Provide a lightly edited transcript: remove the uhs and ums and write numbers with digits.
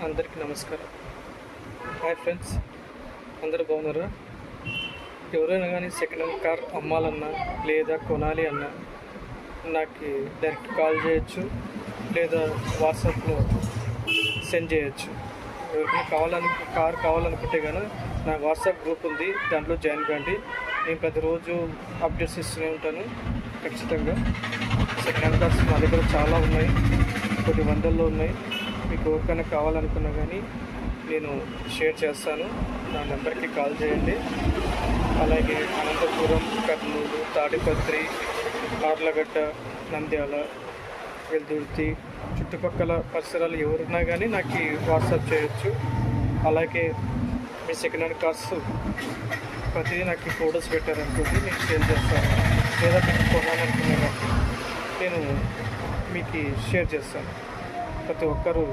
అందరికీ నమస్కారం. Hi friends, అందరూ బాగున్నారా? ఎవరైనా కానీ సెకండ్ హ్యాండ్ కార్ అమ్మాలన్నా లేదా కొనాలి అన్నా నాకు డైరెక్ట్ కాల్ చేయొచ్చు, లేదా వాట్సాప్లో సెండ్ చేయొచ్చు. ఎవరికైనా కార్ కావాలనుకుంటే కానీ నా వాట్సాప్ గ్రూప్ ఉంది, దాంట్లో జాయిన్ కండి. నేను ప్రతిరోజు అప్డేట్స్ ఇస్తూనే ఉంటాను. ఖచ్చితంగా సెకండ్ హ్యాండ్ కార్స్ మా దగ్గర చాలా ఉన్నాయి, కొన్ని వందల్లో ఉన్నాయి. మీకు ఎవరికైనా కావాలనుకున్నా కానీ నేను షేర్ చేస్తాను. నా నెంబర్కి కాల్ చేయండి. అలాగే అనంతపురం, కర్నూలు, తాడిపత్రి, ఆర్లగడ్డ, నంద్యాల, వెల్దుర్తి చుట్టుపక్కల పరిసరాలు ఎవరున్నా కానీ నాకు వాట్సాప్ చేయొచ్చు. అలాగే మీ సెకండ్ హ్యాండ్ కార్స్ ప్రతిదీ నాకు ఫొటోస్ పెట్టారనుకోండి, నేను షేర్ చేస్తాను. లేదా మీకు కొనాలనుకున్నా కానీ నేను మీకు షేర్ చేస్తాను. ప్రతి ఒక్కరూ